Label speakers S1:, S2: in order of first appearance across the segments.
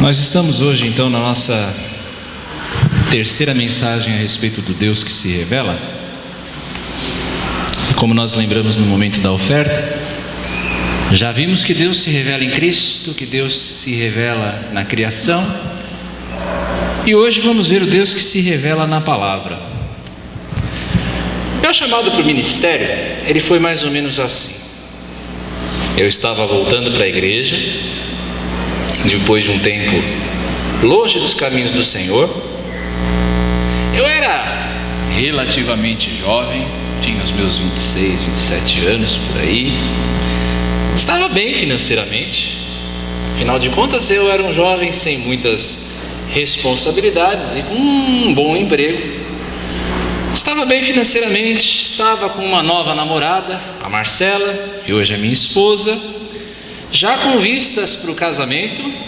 S1: Nós estamos hoje então na nossa terceira mensagem a respeito do Deus que se revela. Como nós lembramos no momento da oferta, já vimos que Deus se revela em Cristo, que Deus se revela na criação, e hoje vamos ver o Deus que se revela na palavra. Meu chamado para o ministério, ele foi mais ou menos assim. Eu estava voltando para a igreja, depois de um tempo longe dos caminhos do Senhor. Eu era relativamente jovem, tinha os meus 26, 27 anos por aí. Estava bem financeiramente, afinal de contas eu era um jovem sem muitas responsabilidades e com um bom emprego. Estava bem financeiramente, estava com uma nova namorada, a Marcela, que hoje é minha esposa, já com vistas para o casamento.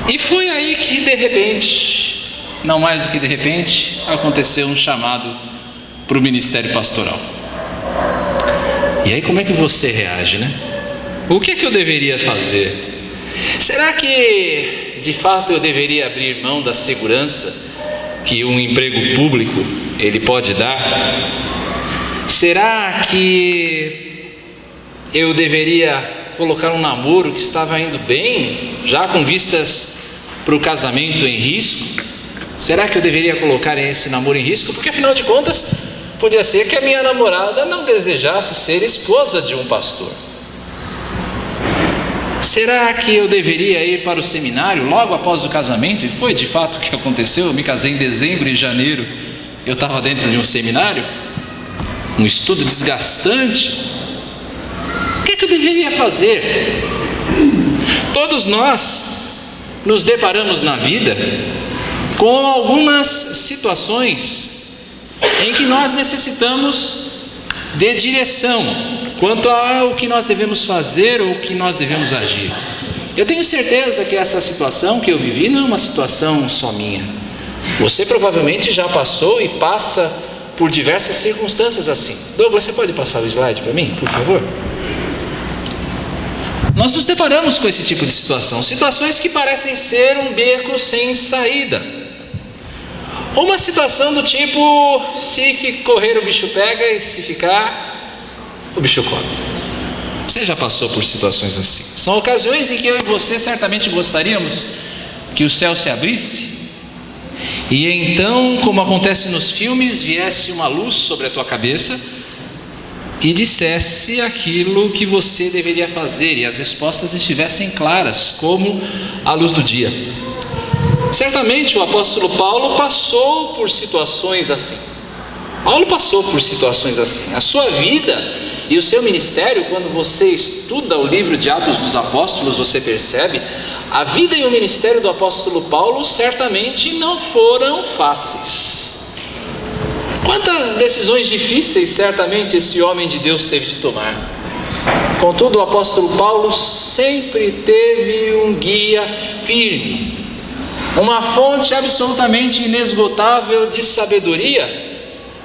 S1: E foi aí que de repente, não mais do que de repente, aconteceu um chamado para o ministério pastoral. E aí como é que você reage, né? O que é que eu deveria fazer? Será que de fato eu deveria abrir mão da segurança que um emprego público ele pode dar? Será que eu deveria colocar um namoro que estava indo bem, já com vistas para o casamento em risco? Será que eu deveria colocar esse namoro em risco? Porque afinal de contas, podia ser que a minha namorada não desejasse ser esposa de um pastor. Será que eu deveria ir para o seminário logo após o casamento? E foi de fato o que aconteceu. Eu me casei em dezembro e em janeiro eu estava dentro de um seminário, um estudo desgastante. O que é que eu deveria fazer? Todos nós nos deparamos na vida com algumas situações em que nós necessitamos de direção quanto ao que nós devemos fazer ou o que nós devemos agir. Eu tenho certeza que essa situação que eu vivi não é uma situação só minha. Você provavelmente já passou e passa por diversas circunstâncias assim. Douglas, você pode passar o slide para mim, por favor? Nós nos deparamos com esse tipo de situação, situações que parecem ser um beco sem saída. Uma situação do tipo, se correr o bicho pega e se ficar, o bicho come. Você já passou por situações assim? São ocasiões em que eu e você certamente gostaríamos que o céu se abrisse e então, como acontece nos filmes, viesse uma luz sobre a tua cabeça e dissesse aquilo que você deveria fazer e as respostas estivessem claras como a luz do dia. Certamente o apóstolo Paulo passou por situações assim. A sua vida e o seu ministério, quando você estuda o livro de Atos dos Apóstolos, você percebe, a vida e o ministério do apóstolo Paulo certamente não foram fáceis. Quantas decisões difíceis certamente esse homem de Deus teve de tomar. Contudo, o apóstolo Paulo sempre teve um guia firme, uma fonte absolutamente inesgotável de sabedoria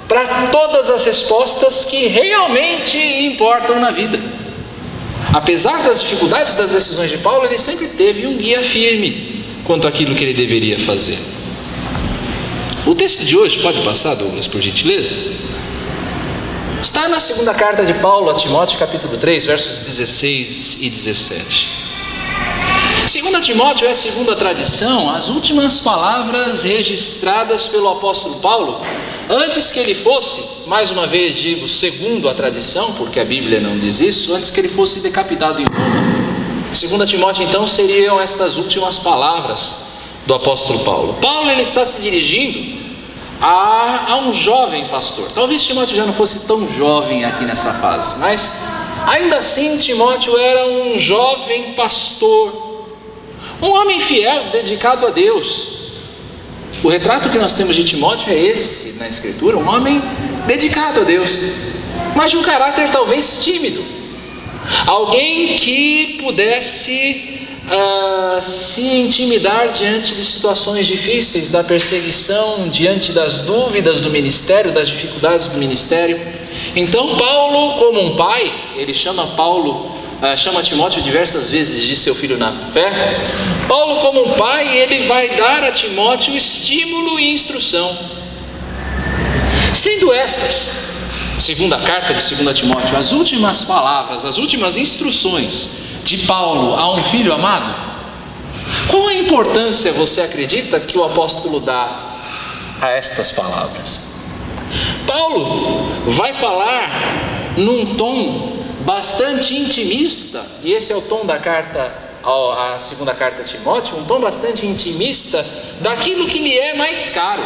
S1: para todas as respostas que realmente importam na vida. Apesar das dificuldades das decisões de Paulo, ele sempre teve um guia firme quanto àquilo que ele deveria fazer. O texto de hoje, pode passar, Douglas, por gentileza? Está na segunda carta de Paulo a Timóteo, capítulo 3, versos 16 e 17. 2 Timóteo é, segundo a tradição, as últimas palavras registradas pelo apóstolo Paulo, antes que ele fosse, mais uma vez digo, segundo a tradição, porque a Bíblia não diz isso, antes que ele fosse decapitado em Roma. 2 Timóteo, então, seriam estas últimas palavras do apóstolo Paulo. Paulo, ele está se dirigindo a um jovem pastor. Talvez Timóteo já não fosse tão jovem aqui nessa fase, mas ainda assim Timóteo era um jovem pastor, um homem fiel, dedicado a Deus. O retrato que nós temos de Timóteo é esse na Escritura, um homem dedicado a Deus, mas de um caráter talvez tímido, alguém que pudesse se intimidar diante de situações difíceis, da perseguição, diante das dúvidas do ministério, das dificuldades do ministério. Então Paulo, como um pai, ele chama Paulo chama Timóteo diversas vezes de seu filho na fé, Paulo, como um pai, ele vai dar a Timóteo estímulo e instrução. Sendo estas, segunda carta de 2 Timóteo, as últimas palavras, as últimas instruções de Paulo a um filho amado, qual a importância você acredita que o apóstolo dá a estas palavras? Paulo vai falar num tom bastante intimista, e esse é o tom da carta, a segunda carta a Timóteo, um tom bastante intimista daquilo que lhe é mais caro,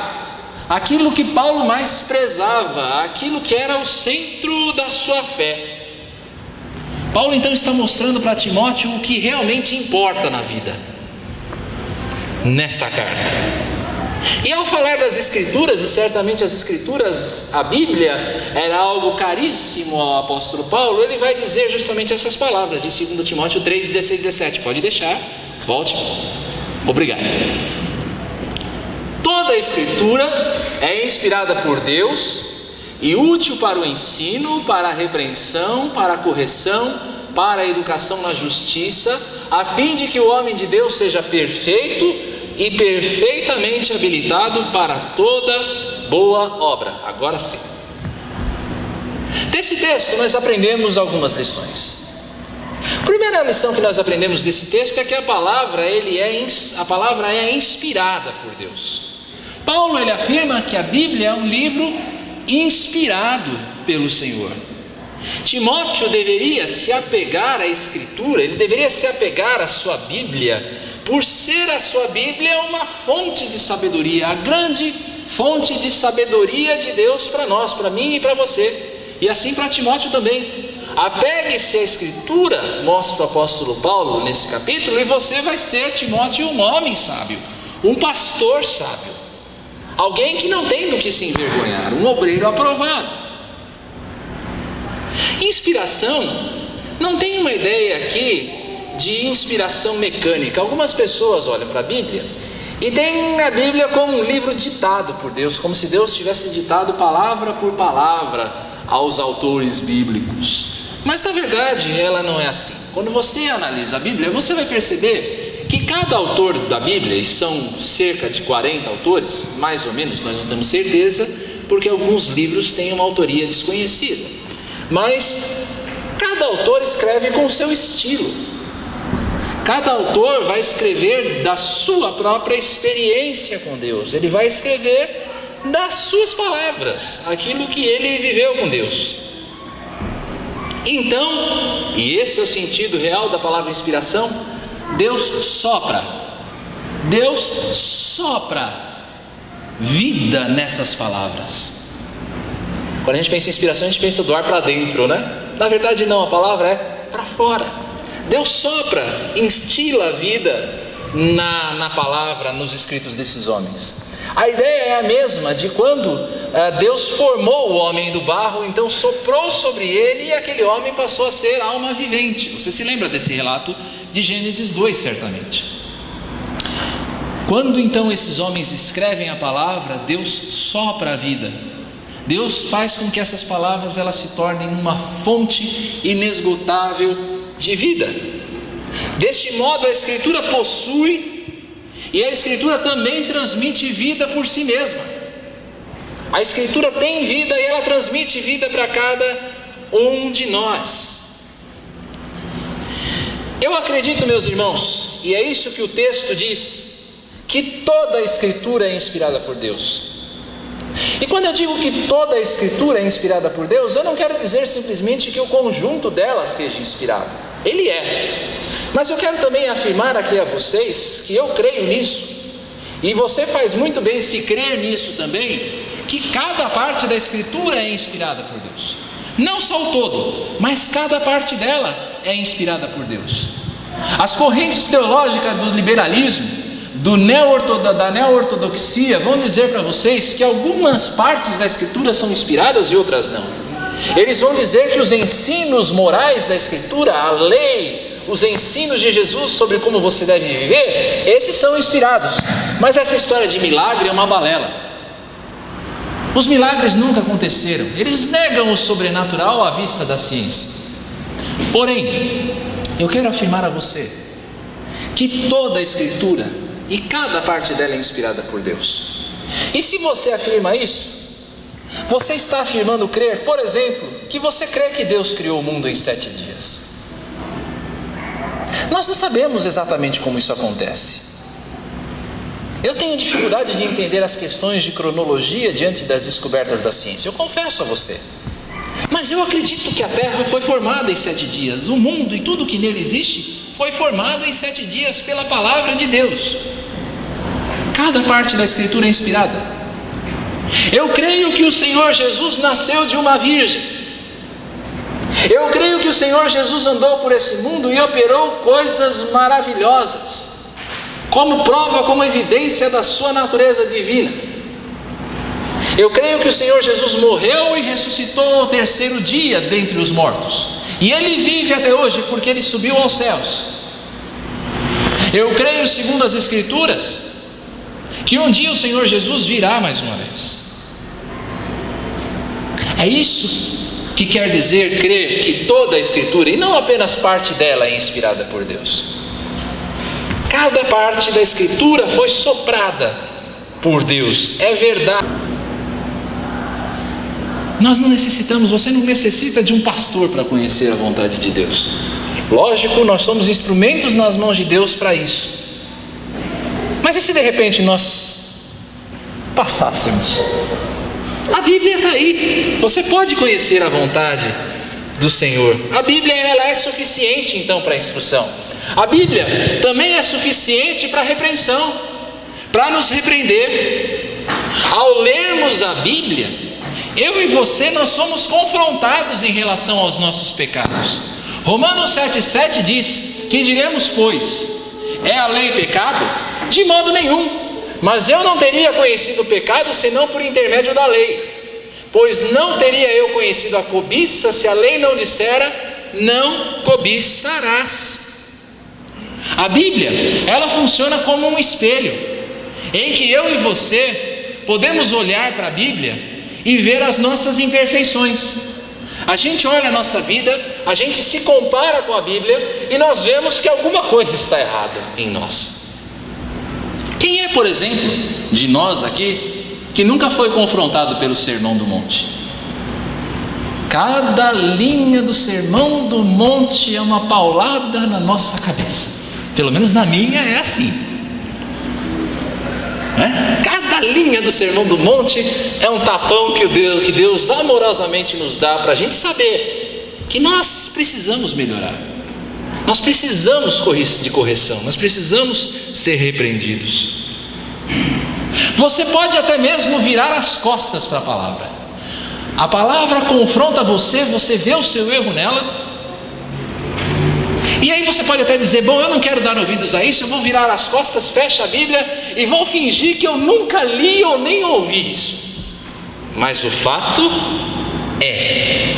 S1: aquilo que Paulo mais prezava, aquilo que era o centro da sua fé. Paulo então está mostrando para Timóteo o que realmente importa na vida, nesta carta. E ao falar das Escrituras, e certamente as Escrituras, a Bíblia, era algo caríssimo ao apóstolo Paulo, ele vai dizer justamente essas palavras de 2 Timóteo 3, 16 e 17. Pode deixar, volte. Obrigado. Toda a Escritura é inspirada por Deus e útil para o ensino, para a repreensão, para a correção, para a educação na justiça, a fim de que o homem de Deus seja perfeito e perfeitamente habilitado para toda boa obra. Agora sim. Desse texto nós aprendemos algumas lições. A primeira lição que nós aprendemos desse texto é que a palavra é inspirada por Deus. Paulo ele afirma que a Bíblia é um livro inspirado pelo Senhor. Timóteo deveria se apegar à Escritura, ele deveria se apegar à sua Bíblia, por ser a sua Bíblia uma fonte de sabedoria, a grande fonte de sabedoria de Deus para nós, para mim e para você, e assim para Timóteo também. Apegue-se à Escritura, mostra o apóstolo Paulo nesse capítulo, e você vai ser, Timóteo, um homem sábio, um pastor sábio, alguém que não tem do que se envergonhar, um obreiro aprovado. Inspiração, não tem uma ideia aqui de inspiração mecânica. Algumas pessoas olham para a Bíblia e têm a Bíblia como um livro ditado por Deus, como se Deus tivesse ditado palavra por palavra aos autores bíblicos. Mas na verdade ela não é assim. Quando você analisa a Bíblia, você vai perceber que cada autor da Bíblia, e são cerca de 40 autores, mais ou menos, nós não temos certeza, porque alguns livros têm uma autoria desconhecida, mas cada autor escreve com o seu estilo. Cada autor vai escrever da sua própria experiência com Deus. Ele vai escrever das suas palavras, aquilo que ele viveu com Deus. Então, e esse é o sentido real da palavra inspiração, Deus sopra vida nessas palavras. Quando a gente pensa em inspiração, a gente pensa do ar para dentro, né? Na verdade não, a palavra é para fora. Deus sopra, instila a vida na palavra, nos escritos desses homens. A ideia é a mesma de quando Deus formou o homem do barro, então soprou sobre ele e aquele homem passou a ser alma vivente. Você se lembra desse relato de Gênesis 2, certamente. Quando então esses homens escrevem a palavra, Deus sopra a vida. Deus faz com que essas palavras elas se tornem uma fonte inesgotável de vida. Deste modo a Escritura possui e a Escritura também transmite vida por si mesma. A Escritura tem vida e ela transmite vida para cada um de nós. Eu acredito, meus irmãos, e é isso que o texto diz, que toda a Escritura é inspirada por Deus. E quando eu digo que toda a Escritura é inspirada por Deus, eu não quero dizer simplesmente que o conjunto dela seja inspirado. Ele é. Mas eu quero também afirmar aqui a vocês que eu creio nisso, e você faz muito bem se crer nisso também, que cada parte da Escritura é inspirada por Deus. Não só o todo, mas cada parte dela é inspirada por Deus. As correntes teológicas do liberalismo, da neo-ortodoxia, vão dizer para vocês que algumas partes da Escritura são inspiradas e outras não. Eles vão dizer que os ensinos morais da Escritura, a lei, os ensinos de Jesus sobre como você deve viver, esses são inspirados. Mas essa história de milagre é uma balela. Os milagres nunca aconteceram. Eles negam o sobrenatural à vista da ciência. Porém, eu quero afirmar a você que toda a Escritura e cada parte dela é inspirada por Deus. E se você afirma isso, você está afirmando crer, por exemplo, que você crê que Deus criou o mundo em 7 dias. Nós não sabemos exatamente como isso acontece. Eu tenho dificuldade de entender as questões de cronologia diante das descobertas da ciência, eu confesso a você. Mas eu acredito que a Terra foi formada em 7 dias. O mundo e tudo que nele existe foi formado em 7 dias pela palavra de Deus. Cada parte da Escritura é inspirada. Eu creio que o Senhor Jesus nasceu de uma virgem. Eu creio que o Senhor Jesus andou por esse mundo e operou coisas maravilhosas, como prova, como evidência da sua natureza divina. Eu creio que o Senhor Jesus morreu e ressuscitou ao 3º dia dentre os mortos. E Ele vive até hoje porque Ele subiu aos céus. Eu creio, segundo as Escrituras, que um dia o Senhor Jesus virá mais uma vez. É isso que quer dizer crer que toda a Escritura, e não apenas parte dela, é inspirada por Deus. Cada parte da Escritura foi soprada por Deus, é verdade. Nós não necessitamos, você não necessita de um pastor para conhecer a vontade de Deus. Lógico, nós somos instrumentos nas mãos de Deus para isso. Mas e se de repente nós passássemos? A Bíblia está aí, você pode conhecer a vontade do Senhor. A Bíblia, ela é suficiente então para a instrução. A Bíblia também é suficiente para a repreensão, para nos repreender. Ao lermos a Bíblia, eu e você, nós somos confrontados em relação aos nossos pecados. Romanos 7,7 diz: que diremos, pois? É a lei pecado? De modo nenhum. Mas eu não teria conhecido o pecado senão por intermédio da lei. Pois não teria eu conhecido a cobiça se a lei não dissera: não cobiçarás. A Bíblia, ela funciona como um espelho, em que eu e você podemos olhar para a Bíblia e ver as nossas imperfeições. A gente olha a nossa vida, a gente se compara com a Bíblia e nós vemos que alguma coisa está errada em nós. Quem é, por exemplo, de nós aqui, que nunca foi confrontado pelo Sermão do Monte? Cada linha do Sermão do Monte é uma paulada na nossa cabeça. Pelo menos na minha é assim. Cada linha do Sermão do Monte é um tapão que Deus amorosamente nos dá para a gente saber que nós precisamos melhorar. Nós precisamos de correção, nós precisamos ser repreendidos. Você pode até mesmo virar as costas para a palavra. A palavra confronta você, você vê o seu erro nela. E aí você pode até dizer: bom, eu não quero dar ouvidos a isso, eu vou virar as costas, fecho a Bíblia e vou fingir que eu nunca li ou nem ouvi isso. Mas o fato é,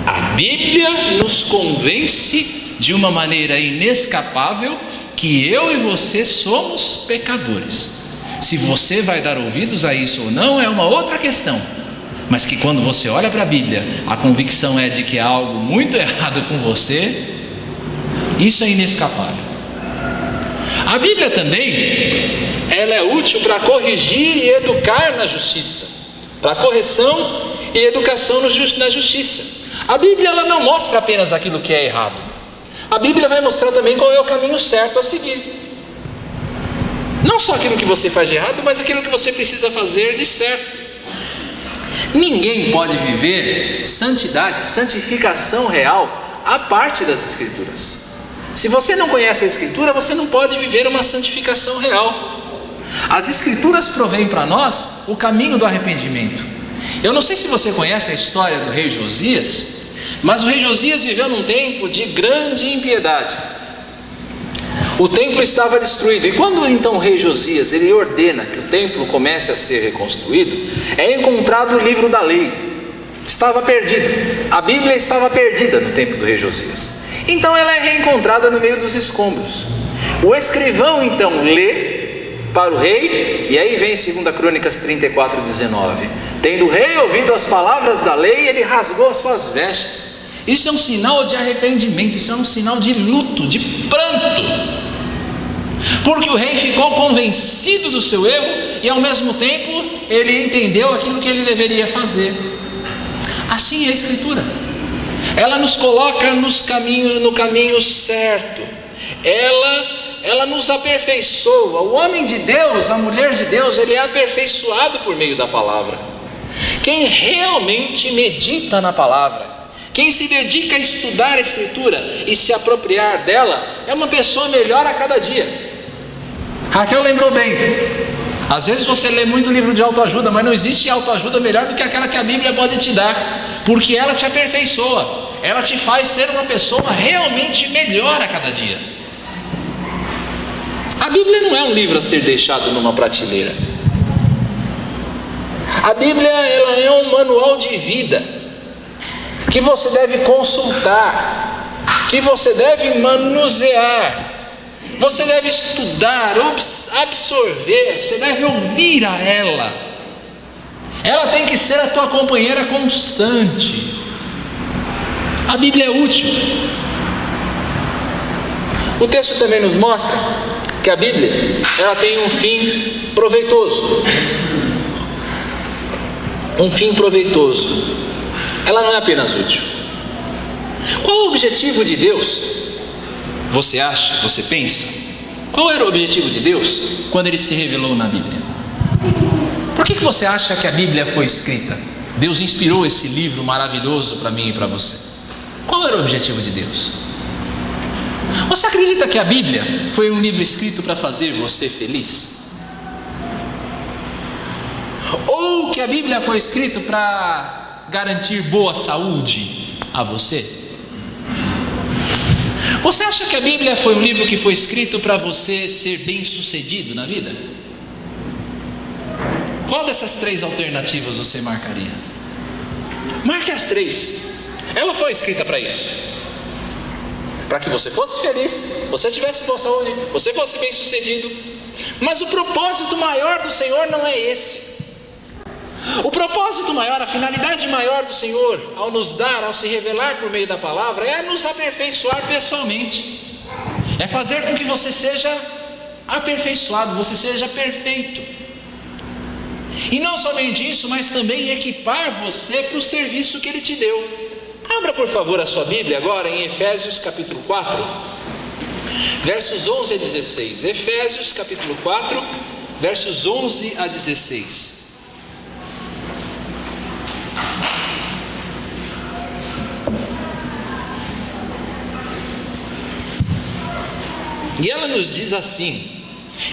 S1: a Bíblia nos convence de uma maneira inescapável que eu e você somos pecadores. Se você vai dar ouvidos a isso ou não é uma outra questão, mas que quando você olha para a Bíblia, a convicção é de que há algo muito errado com você. Isso é inescapável. A Bíblia também, ela é útil para corrigir e educar na justiça, para correção e educação na justiça. A Bíblia, ela não mostra apenas aquilo que é errado. A Bíblia vai mostrar também qual é o caminho certo a seguir. Não só aquilo que você faz de errado, mas aquilo que você precisa fazer de certo. Ninguém pode viver santidade, santificação real, à parte das Escrituras. Se você não conhece a Escritura, você não pode viver uma santificação real. As Escrituras provêm para nós o caminho do arrependimento. Eu não sei se você conhece a história do rei Josias, mas o rei Josias viveu num tempo de grande impiedade. O templo estava destruído, e quando então o rei Josias ele ordena que o templo comece a ser reconstruído, é encontrado o livro da lei. Estava perdido, a Bíblia estava perdida no tempo do rei Josias. Então ela é reencontrada no meio dos escombros. O escrivão então lê para o rei, e aí vem 2 Crônicas 34:19. Tendo o rei ouvido as palavras da lei, ele rasgou as suas vestes Isso é um sinal de arrependimento, isso é um sinal de luto, de pranto. Porque o rei ficou convencido do seu erro e ao mesmo tempo ele entendeu aquilo que ele deveria fazer. Assim é a Escritura. Ela nos coloca no caminho certo. Ela nos aperfeiçoa. O homem de Deus, a mulher de Deus, ele é aperfeiçoado por meio da palavra. Quem realmente medita na palavra, quem se dedica a estudar a Escritura e se apropriar dela, é uma pessoa melhor a cada dia. Raquel lembrou bem. Às vezes você lê muito livro de autoajuda, mas não existe autoajuda melhor do que aquela que a Bíblia pode te dar, porque ela te aperfeiçoa, ela te faz ser uma pessoa realmente melhor a cada dia. A Bíblia não é um livro a ser deixado numa prateleira. A Bíblia, ela é um manual de vida que você deve consultar, que você deve manusear. Você deve estudar, absorver, você deve ouvir a ela. Ela tem que ser a tua companheira constante. A Bíblia é útil. O texto também nos mostra que a Bíblia, ela tem um fim proveitoso. Um fim proveitoso. Ela não é apenas útil. Qual o objetivo de Deus? Você acha, você pensa? Qual era o objetivo de Deus quando Ele se revelou na Bíblia? Por que você acha que a Bíblia foi escrita? Deus inspirou esse livro maravilhoso para mim e para você. Qual era o objetivo de Deus? Você acredita que a Bíblia foi um livro escrito para fazer você feliz? Ou que a Bíblia foi escrita para garantir boa saúde a você? Você acha que a Bíblia foi um livro que foi escrito para você ser bem sucedido na vida? Qual dessas três alternativas você marcaria? Marque as três. Ela foi escrita para isso, para que você fosse feliz, você tivesse boa saúde, você fosse bem sucedido. Mas o propósito maior do Senhor não é esse. O propósito maior, a finalidade maior do Senhor, ao nos dar, ao se revelar por meio da palavra, é nos aperfeiçoar pessoalmente, é fazer com que você seja aperfeiçoado, você seja perfeito. E não somente isso, mas também equipar você para o serviço que Ele te deu. Abra por favor a sua Bíblia agora em Efésios capítulo 4, versos 11 a 16. Efésios capítulo 4, versos 11 a 16. E ela nos diz assim: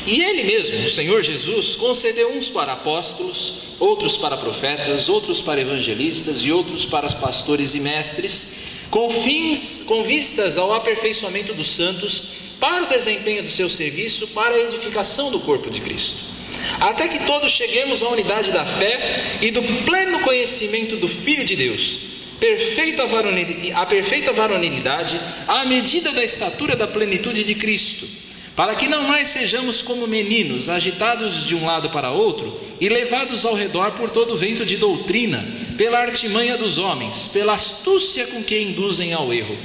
S1: e Ele mesmo, o Senhor Jesus, concedeu uns para apóstolos, outros para profetas, outros para evangelistas e outros para pastores e mestres, com vistas ao aperfeiçoamento dos santos, para o desempenho do seu serviço, para a edificação do corpo de Cristo, até que todos cheguemos à unidade da fé e do pleno conhecimento do Filho de Deus, a perfeita varonilidade, à medida da estatura da plenitude de Cristo, para que não mais sejamos como meninos, agitados de um lado para outro e levados ao redor por todo o vento de doutrina, pela artimanha dos homens, pela astúcia com que induzem ao erro,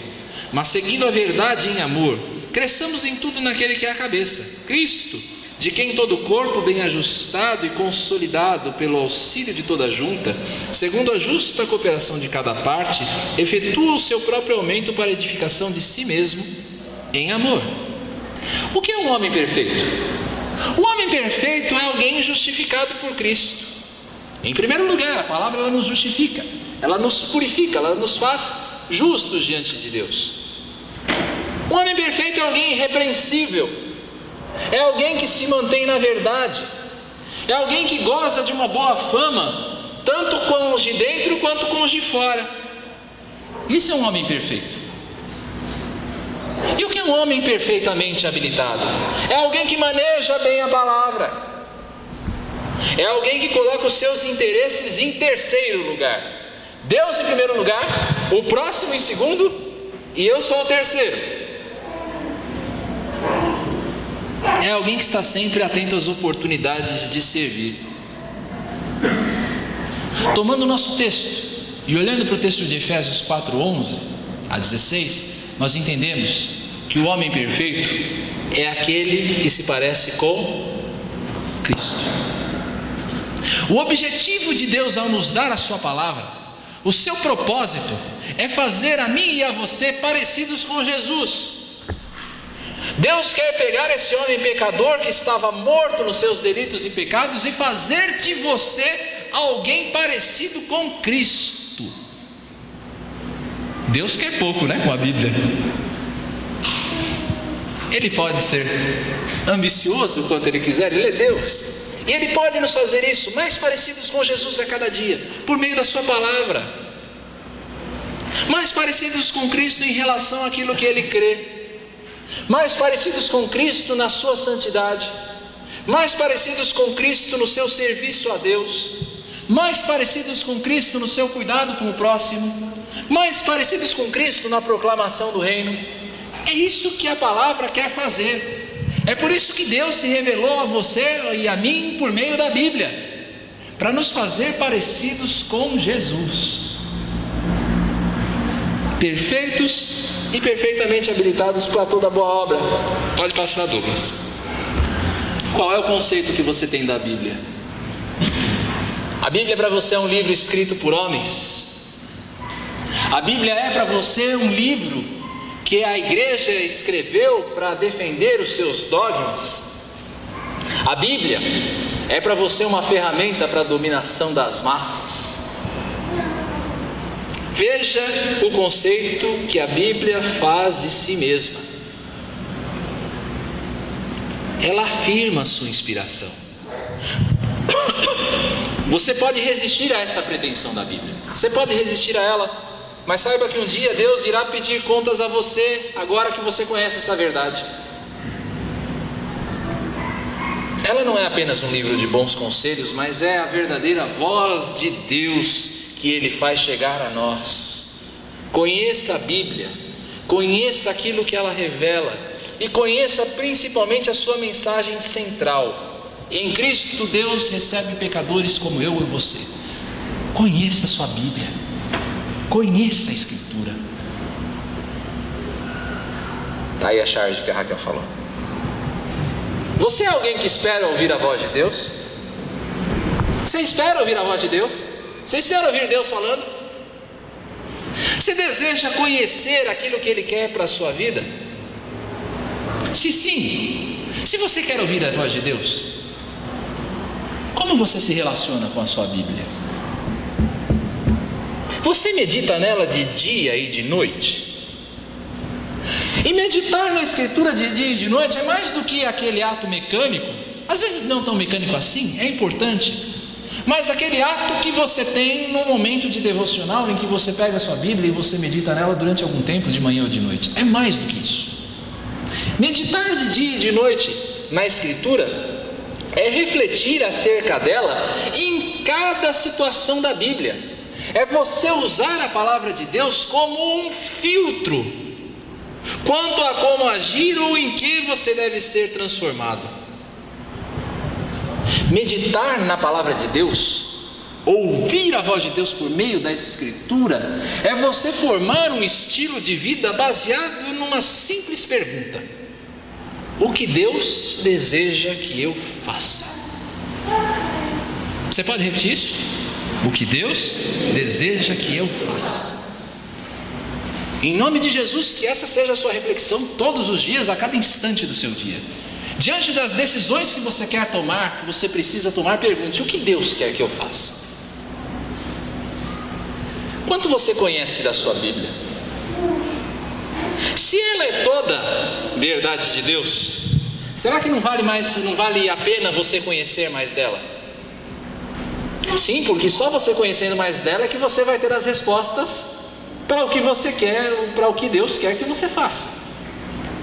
S1: mas seguindo a verdade em amor, cresçamos em tudo naquele que é a cabeça, Cristo, de quem todo o corpo, bem ajustado e consolidado pelo auxílio de toda a junta, segundo a justa cooperação de cada parte, efetua o seu próprio aumento para a edificação de si mesmo em amor. O que é um homem perfeito? O homem perfeito é alguém justificado por Cristo. Em primeiro lugar, a palavra ela nos justifica, ela nos purifica, ela nos faz justos diante de Deus. Um homem perfeito é alguém irrepreensível, é alguém que se mantém na verdade, é alguém que goza de uma boa fama, tanto com os de dentro quanto com os de fora. Isso é um homem perfeito. E o que é um homem perfeitamente habilitado? É alguém que maneja bem a palavra, é alguém que coloca os seus interesses em terceiro lugar, Deus em primeiro lugar, o próximo em segundo, e eu sou o terceiro. É alguém que está sempre atento às oportunidades de servir. Tomando o nosso texto e olhando para o texto de Efésios 4:11, a 16, nós entendemos que o homem perfeito é aquele que se parece com Cristo. O objetivo de Deus ao nos dar a sua palavra, o seu propósito é fazer a mim e a você parecidos com Jesus. Deus quer pegar esse homem pecador que estava morto nos seus delitos e pecados e fazer de você alguém parecido com Cristo. Deus quer pouco, né, com a Bíblia. Ele pode ser ambicioso quanto ele quiser, ele é Deus. E ele pode nos fazer isso, mais parecidos com Jesus a cada dia, por meio da sua palavra. Mais parecidos com Cristo em relação àquilo que ele crê. Mais parecidos com Cristo na sua santidade. Mais parecidos com Cristo no seu serviço a Deus. Mais parecidos com Cristo no seu cuidado com o próximo. Mais parecidos com Cristo na proclamação do reino. É isso que a palavra quer fazer. É por isso que Deus se revelou a você e a mim por meio da Bíblia, para nos fazer parecidos com Jesus, perfeitos e perfeitamente habilitados para toda boa obra. Pode passar, Douglas. Qual é o conceito que você tem da Bíblia? A Bíblia para você é um livro escrito por homens. A Bíblia é para você um livro que a igreja escreveu para defender os seus dogmas. A Bíblia é para você uma ferramenta para a dominação das massas. Veja o conceito que a Bíblia faz de si mesma. Ela afirma a sua inspiração. Você pode resistir a essa pretensão da Bíblia, você pode resistir a ela, mas saiba que um dia Deus irá pedir contas a você, agora que você conhece essa verdade. Ela não é apenas um livro de bons conselhos, mas é a verdadeira voz de Deus que Ele faz chegar a nós. Conheça a Bíblia, conheça aquilo que ela revela, e conheça principalmente a sua mensagem central. Em Cristo Deus recebe pecadores como eu e você. Conheça a sua Bíblia, conheça a Escritura. Aí a charge que a Raquel falou. Você é alguém que espera ouvir a voz de Deus? Você espera ouvir a voz de Deus? Você espera ouvir Deus falando? Você deseja conhecer aquilo que Ele quer para a sua vida? Se sim, se você quer ouvir a voz de Deus, como você se relaciona com a sua Bíblia? Você medita nela de dia e de noite? E meditar na Escritura de dia e de noite é mais do que aquele ato mecânico, às vezes não tão mecânico assim, é importante, mas aquele ato que você tem no momento de devocional, em que você pega a sua Bíblia e você medita nela durante algum tempo, de manhã ou de noite. É mais do que isso. Meditar de dia e de noite na Escritura é refletir acerca dela em cada situação da Bíblia. É você usar a palavra de Deus como um filtro quanto a como agir ou em que você deve ser transformado. Meditar na palavra de Deus, ouvir a voz de Deus por meio da Escritura, é você formar um estilo de vida baseado numa simples pergunta: o que Deus deseja que eu faça? Você pode repetir isso? O que Deus deseja que eu faça? Em nome de Jesus, que essa seja a sua reflexão todos os dias, a cada instante do seu dia. Diante das decisões que você quer tomar, que você precisa tomar, pergunte: o que Deus quer que eu faça? Quanto você conhece da sua Bíblia? Se ela é toda verdade de Deus, será que não vale a pena você conhecer mais dela? Sim, porque só você conhecendo mais dela é que você vai ter as respostas para o que você quer, para o que Deus quer que você faça.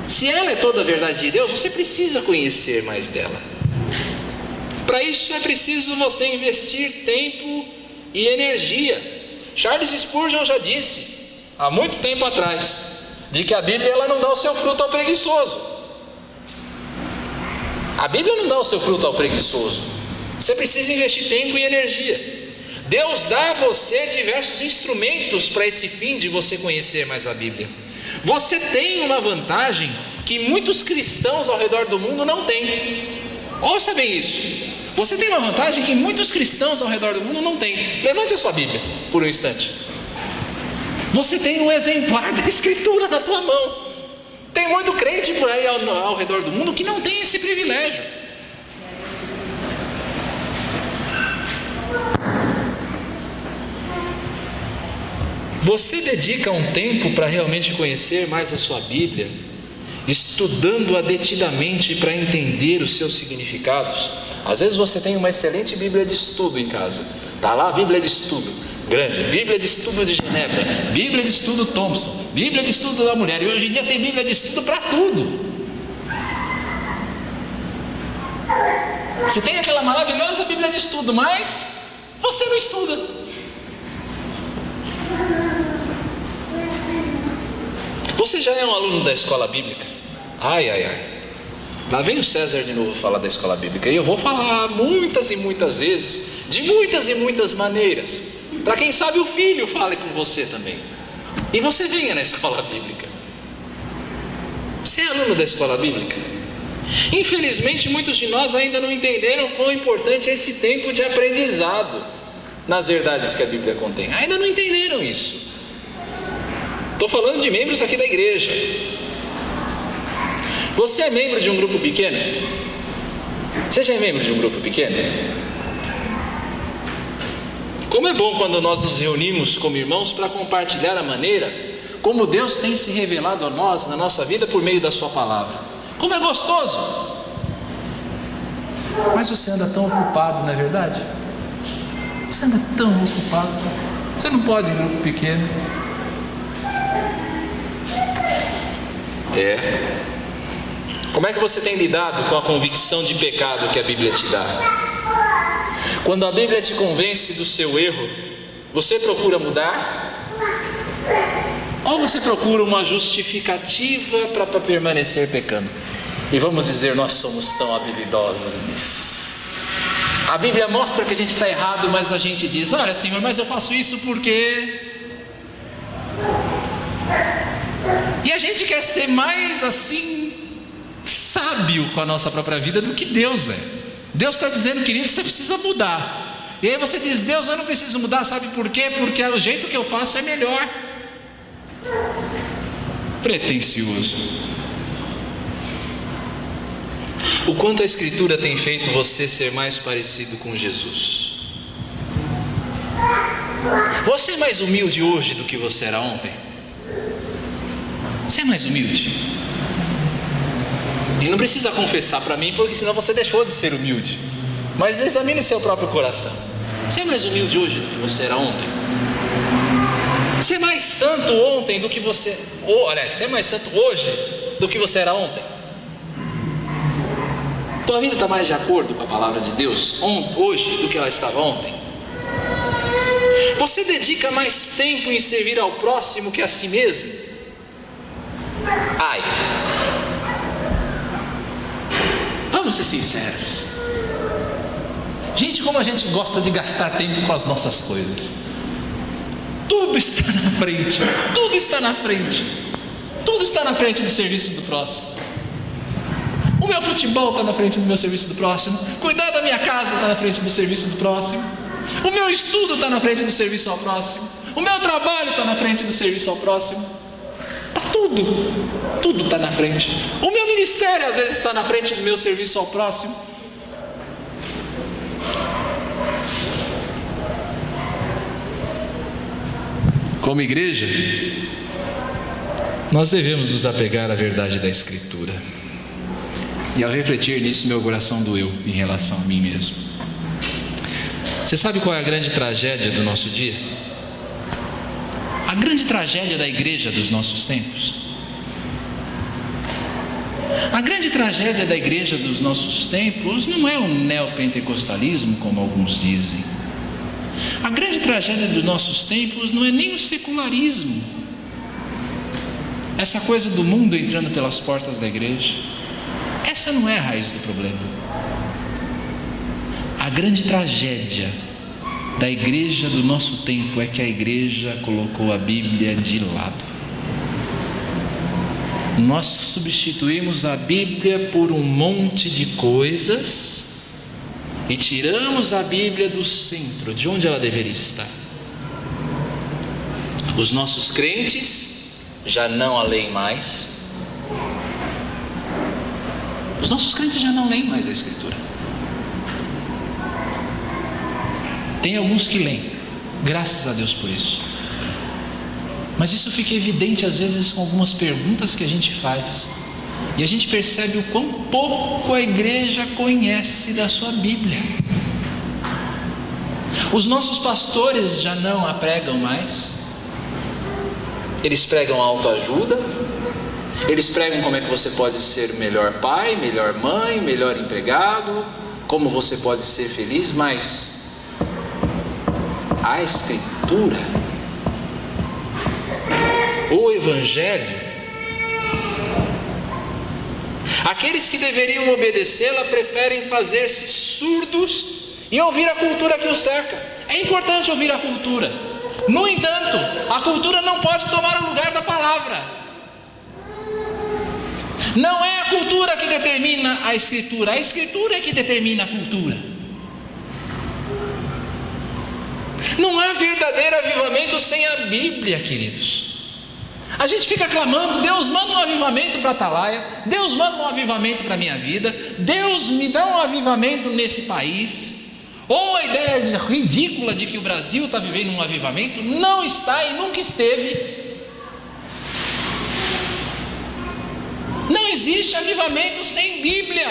S1: Se ela é toda a verdade de Deus, você precisa conhecer mais dela. Para isso é preciso você investir tempo e energia. Charles Spurgeon já disse, há muito tempo atrás, de que a Bíblia ela não dá o seu fruto ao preguiçoso. A Bíblia não dá o seu fruto ao preguiçoso. Você precisa investir tempo e energia. Deus dá a você diversos instrumentos para esse fim de você conhecer mais a Bíblia. Você tem uma vantagem que muitos cristãos ao redor do mundo não têm. Ouça bem isso. Você tem uma vantagem que muitos cristãos ao redor do mundo não têm. Levante a sua Bíblia por um instante. Você tem um exemplar da Escritura na tua mão. Tem muito crente por aí ao redor do mundo que não tem esse privilégio. Você dedica um tempo para realmente conhecer mais a sua Bíblia, estudando-a detidamente para entender os seus significados? Às vezes você tem uma excelente Bíblia de estudo em casa. Está lá a Bíblia de estudo grande, Bíblia de estudo de Genebra, Bíblia de estudo Thompson, Bíblia de estudo da mulher. E hoje em dia tem Bíblia de estudo para tudo. Você tem aquela maravilhosa Bíblia de estudo, mas você não estuda. Você já é um aluno da escola bíblica? Ai, ai, ai. Lá vem o César de novo falar da escola bíblica. E eu vou falar muitas e muitas vezes, de muitas e muitas maneiras, para quem sabe o filho fale com você também. E você venha na escola bíblica. Você é aluno da escola bíblica? Infelizmente muitos de nós ainda não entenderam quão importante é esse tempo de aprendizado nas verdades que a Bíblia contém. Ainda não entenderam isso. Estou falando de membros aqui da igreja. Você é membro de um grupo pequeno? Você já é membro de um grupo pequeno? Como é bom quando nós nos reunimos como irmãos para compartilhar a maneira como Deus tem se revelado a nós na nossa vida por meio da sua palavra. Como é gostoso! Mas você anda tão ocupado, não é verdade? Você anda tão ocupado. Você não pode ir em grupo pequeno. Como é que você tem lidado com a convicção de pecado que a Bíblia te dá? Quando a Bíblia te convence do seu erro, você procura mudar? Ou você procura uma justificativa para permanecer pecando? E vamos dizer, nós somos tão habilidosos nisso. A Bíblia mostra que a gente está errado, mas a gente diz: olha, Senhor, mas eu faço isso porque... E a gente quer ser mais assim, sábio com a nossa própria vida do que Deus é. Deus está dizendo, querido, você precisa mudar. E aí você diz: Deus, eu não preciso mudar, sabe por quê? Porque o jeito que eu faço é melhor. Pretensioso. O quanto a Escritura tem feito você ser mais parecido com Jesus? Você é mais humilde hoje do que você era ontem? Você é mais humilde? E não precisa confessar para mim, porque senão você deixou de ser humilde. Mas examine seu próprio coração. Você é mais humilde hoje do que você era ontem? Você é mais santo ontem do que você... você é mais santo hoje do que você era ontem? Tua vida está mais de acordo com a palavra de Deus hoje do que ela estava ontem? Você dedica mais tempo em servir ao próximo que a si mesmo? Ai, vamos ser sinceros. Gente, como a gente gosta de gastar tempo com as nossas coisas. Tudo está na frente. Tudo está na frente. Tudo está na frente do serviço do próximo. O meu futebol está na frente do meu serviço do próximo. Cuidar da minha casa está na frente do serviço do próximo. O meu estudo está na frente do serviço ao próximo. O meu trabalho está na frente do serviço ao próximo. Tudo está na frente. O meu ministério às vezes está na frente do meu serviço ao próximo. Como igreja, nós devemos nos apegar à verdade da Escritura. E ao refletir nisso, meu coração doeu em relação a mim mesmo. Você sabe qual é a grande tragédia do nosso dia? A grande tragédia da igreja dos nossos tempos. A grande tragédia da igreja dos nossos tempos não é um neopentecostalismo, como alguns dizem. A grande tragédia dos nossos tempos não é nem o secularismo, essa coisa do mundo entrando pelas portas da igreja. Essa não é a raiz do problema. A grande tragédia da igreja do nosso tempo é que a igreja colocou a Bíblia de lado. Nós substituímos a Bíblia por um monte de coisas e tiramos a Bíblia do centro, de onde ela deveria estar. Os nossos crentes já não a leem mais. Os nossos crentes já não leem mais a Escritura. Tem alguns que leem, graças a Deus por isso. Mas isso fica evidente às vezes com algumas perguntas que a gente faz, e a gente percebe o quão pouco a igreja conhece da sua Bíblia. Os nossos pastores já não a pregam mais. Eles pregam autoajuda, eles pregam como é que você pode ser melhor pai, melhor mãe, melhor empregado, como você pode ser feliz, mas a Escritura, o Evangelho, aqueles que deveriam obedecê-la preferem fazer-se surdos e ouvir a cultura que os cerca. É importante ouvir a cultura, no entanto, a cultura não pode tomar o lugar da palavra. Não é a cultura que determina a Escritura é que determina a cultura. Não há verdadeiro avivamento sem a Bíblia, queridos. A gente fica clamando: Deus manda um avivamento para Atalaia, Deus manda um avivamento para a minha vida, Deus me dá um avivamento nesse país. Ou a ideia ridícula de que o Brasil está vivendo um avivamento. Não está e nunca esteve. Não existe avivamento sem Bíblia.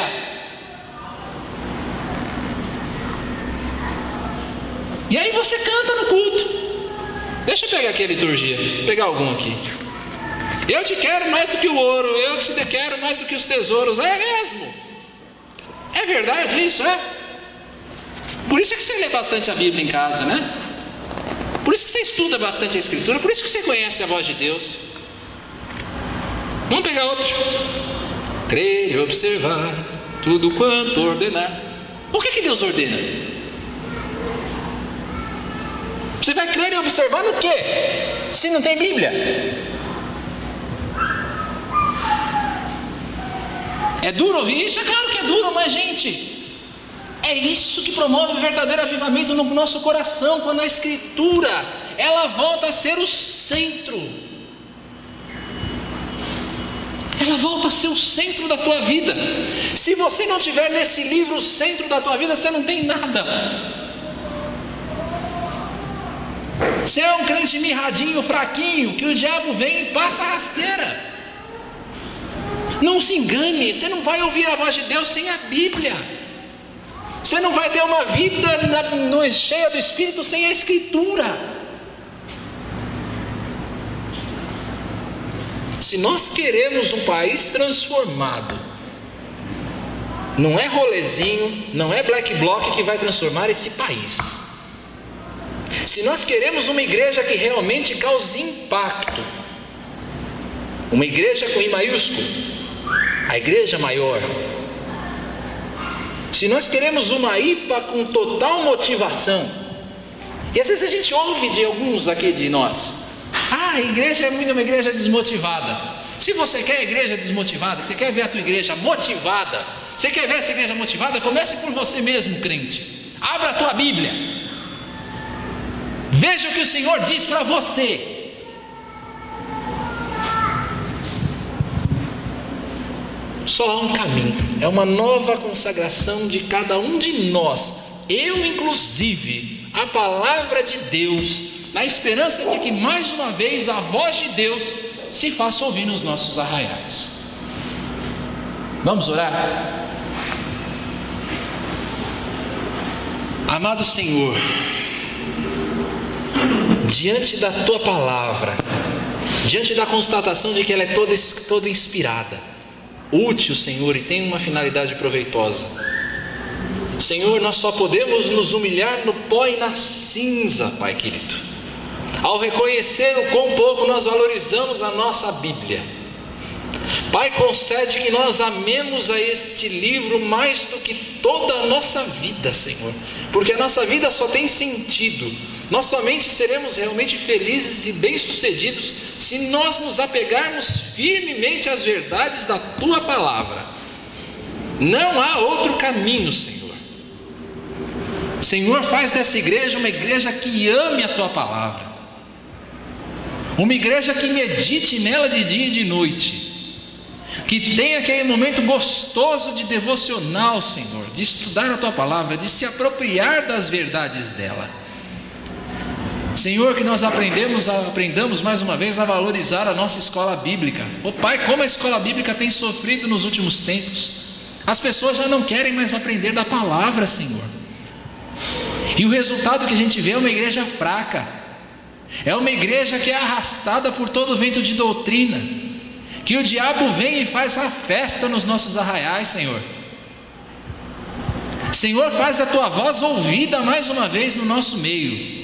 S1: E aí você canta no culto. Deixa eu pegar aqui a liturgia, pegar algum aqui. Eu te quero mais do que o ouro, eu te quero mais do que os tesouros. É mesmo? É verdade isso, é? Por isso que você lê bastante a Bíblia em casa, né? Por isso que você estuda bastante a Escritura, por isso que você conhece a voz de Deus. Vamos pegar outro. Crer e observar tudo quanto ordenar. O que Deus ordena? Você vai crer e observar no quê? Se não tem Bíblia? É duro ouvir isso? É claro que é duro, mas gente, é isso que promove o verdadeiro avivamento no nosso coração, quando a Escritura, ela volta a ser o centro. Ela volta a ser o centro da tua vida. Se você não tiver nesse livro o centro da tua vida, você não tem nada. Você é um crente mirradinho, fraquinho, que o diabo vem e passa a rasteira. Não se engane, você não vai ouvir a voz de Deus sem a Bíblia. Você não vai ter uma vida cheia do Espírito sem a Escritura. Se nós queremos um país transformado, não é rolezinho, não é black bloc que vai transformar esse país. Se nós queremos uma igreja que realmente cause impacto, uma igreja com I maiúsculo, a igreja maior. Se nós queremos uma IPA com total motivação, e às vezes a gente ouve de alguns aqui de nós: a igreja é muito uma igreja desmotivada. Se você quer a igreja desmotivada, você quer ver a tua igreja motivada, você quer ver essa igreja motivada, comece por você mesmo, crente. Abra a tua Bíblia, veja o que o Senhor diz para você. Só há um caminho, é uma nova consagração de cada um de nós, eu inclusive, a palavra de Deus, na esperança de que mais uma vez a voz de Deus se faça ouvir nos nossos arraiais. Vamos orar? Amado Senhor, diante da Tua palavra, diante da constatação de que ela é toda inspirada, útil, Senhor, e tem uma finalidade proveitosa, Senhor, nós só podemos nos humilhar no pó e na cinza, Pai querido, ao reconhecer o quão pouco nós valorizamos a nossa Bíblia. Pai, concede que nós amemos a este livro mais do que toda a nossa vida, Senhor, porque a nossa vida só tem sentido, nós somente seremos realmente felizes e bem-sucedidos se nós nos apegarmos firmemente às verdades da Tua Palavra. Não há outro caminho, Senhor. Senhor, faz dessa igreja uma igreja que ame a Tua Palavra, uma igreja que medite nela de dia e de noite, que tenha aquele momento gostoso de devocional, Senhor, de estudar a Tua Palavra, de se apropriar das verdades dela. Senhor, que nós aprendamos mais uma vez a valorizar a nossa escola bíblica. Pai, como a escola bíblica tem sofrido nos últimos tempos. As pessoas já não querem mais aprender da palavra, Senhor. E o resultado que a gente vê é uma igreja fraca, é uma igreja que é arrastada por todo o vento de doutrina, que o diabo vem e faz a festa nos nossos arraiais, Senhor. Senhor, faz a Tua voz ouvida mais uma vez no nosso meio,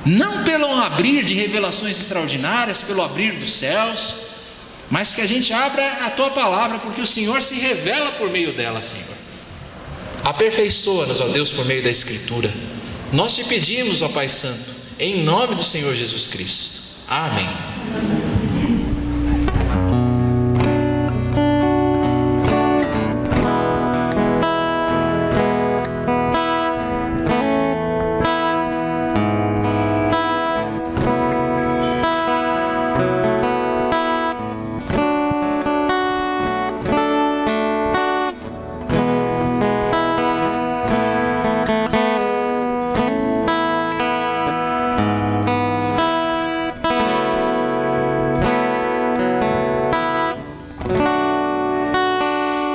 S1: não pelo abrir de revelações extraordinárias, pelo abrir dos céus, mas que a gente abra a Tua Palavra, porque o Senhor se revela por meio dela, Senhor. Aperfeiçoa-nos, ó Deus, por meio da Escritura. Nós te pedimos, ó Pai Santo, em nome do Senhor Jesus Cristo. Amém.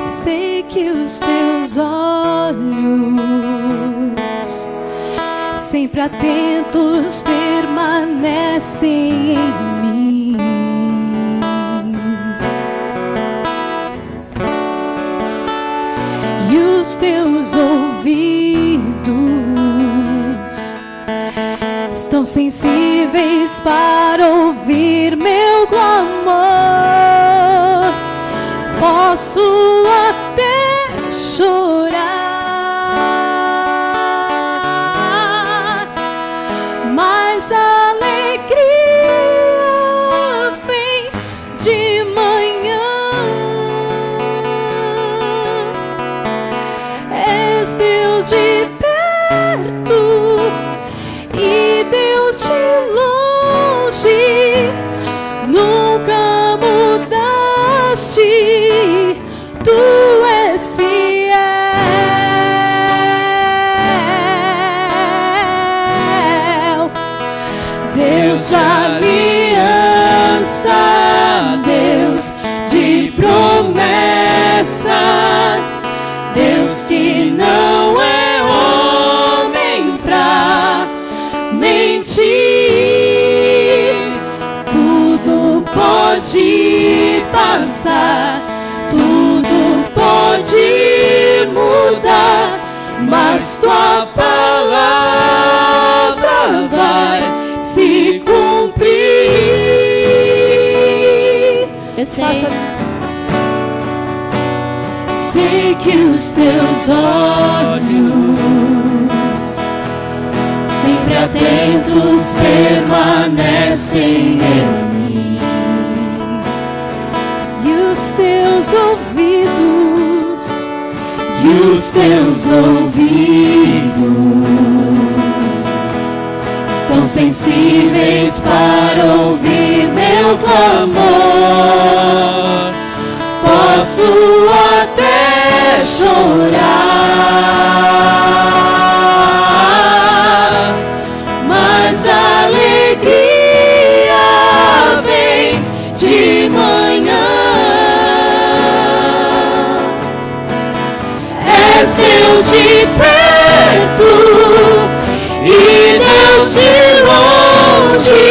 S2: Sei que os Teus olhos, sempre atentos, permanecem em mim. E os Teus ouvidos estão sensíveis para ouvir meu clamor. Posso até chorar, mas a alegria vem de manhã. És Deus de perto e Deus de longe, nunca mudaste. Tu és fiel, Deus de aliança, Deus de promessas, Deus que não é homem pra mentir. Tudo pode passar, tudo pode mudar, mas Tua palavra vai se cumprir.
S3: Eu sei.
S2: Sei que os Teus olhos, sempre atentos, permanecem em mim. E os Teus ouvidos, e os Teus ouvidos estão sensíveis para ouvir meu clamor. Posso até chorar, mas a alegria vem de manhã. És Deus de perto e Deus de longe,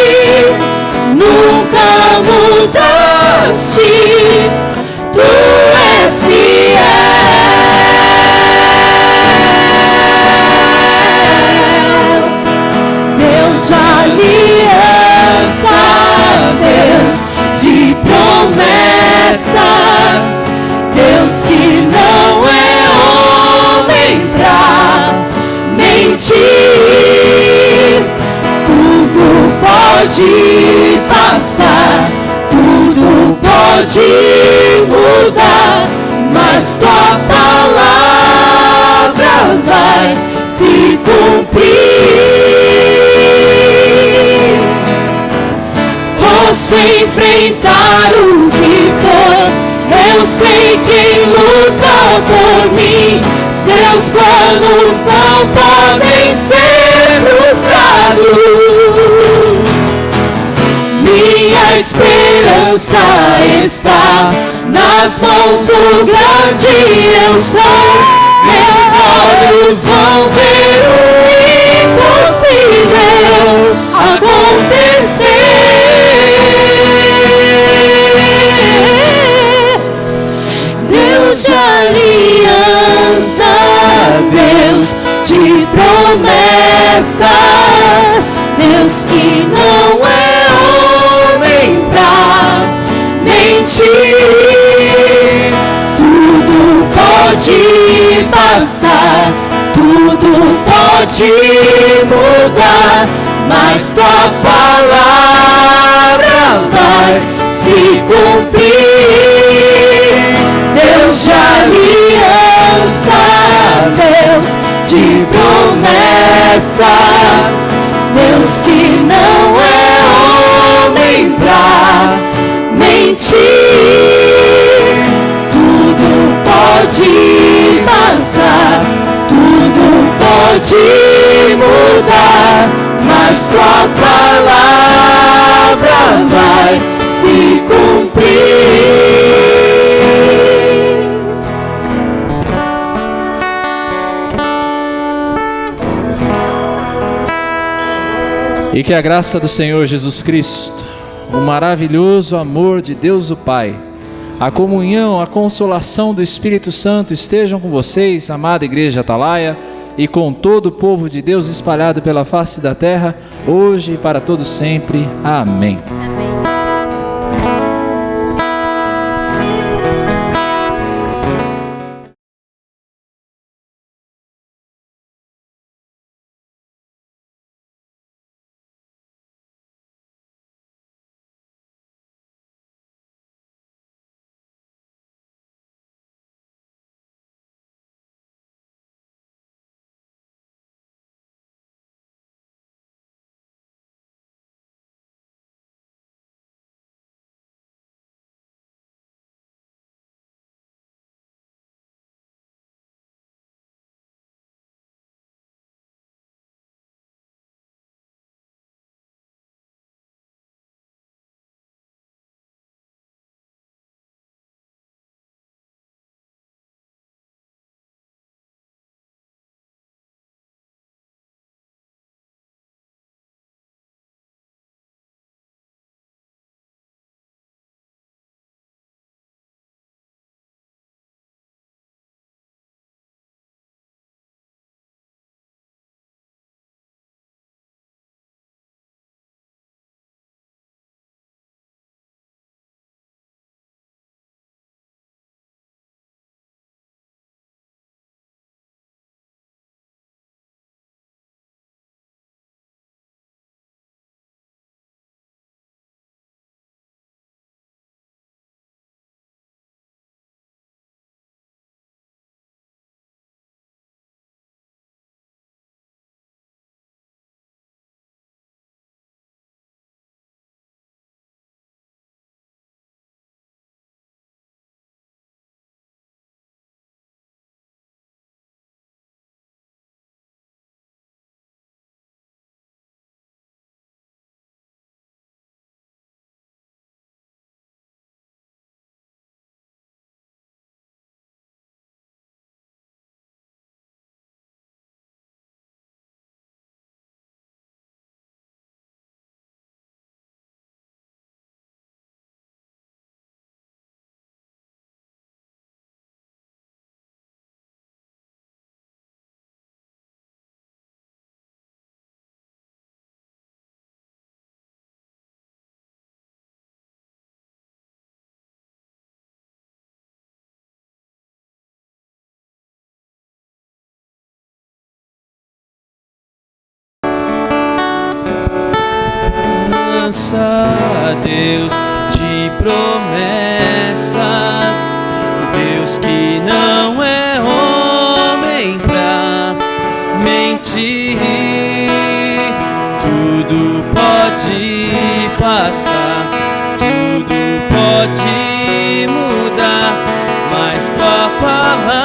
S2: nunca mudaste. Tu és fiel, Deus de aliança, Deus de promessas, promessas, Deus que não é homem pra mentir. Tudo pode passar, tudo pode mudar, mas tua palavra vai se cumprir. Posso enfrentar o que for, eu sei quem luta por mim. Seus planos não podem ser frustrados. Minha esperança está nas mãos do grande eu sou. Meus olhos vão ver o impossível acontecer. Deus de aliança, Deus de promessas, Deus que não é homem pra mentir. Tudo pode passar, tudo pode mudar, mas tua palavra vai se cumprir. Deus de aliança, Deus de promessas, Deus que não é homem pra mentir. Tudo pode passar, tudo pode mudar, mas tua palavra vai se cumprir.
S3: E que a graça do Senhor Jesus Cristo, o maravilhoso amor de Deus o Pai, a comunhão, a consolação do Espírito Santo estejam com vocês, amada Igreja Atalaia, e com todo o povo de Deus espalhado pela face da terra, hoje e para todos sempre. Amém.
S2: Deus de promessas, Deus que não é homem pra mentir. Tudo pode passar, tudo pode mudar, mas tua palavra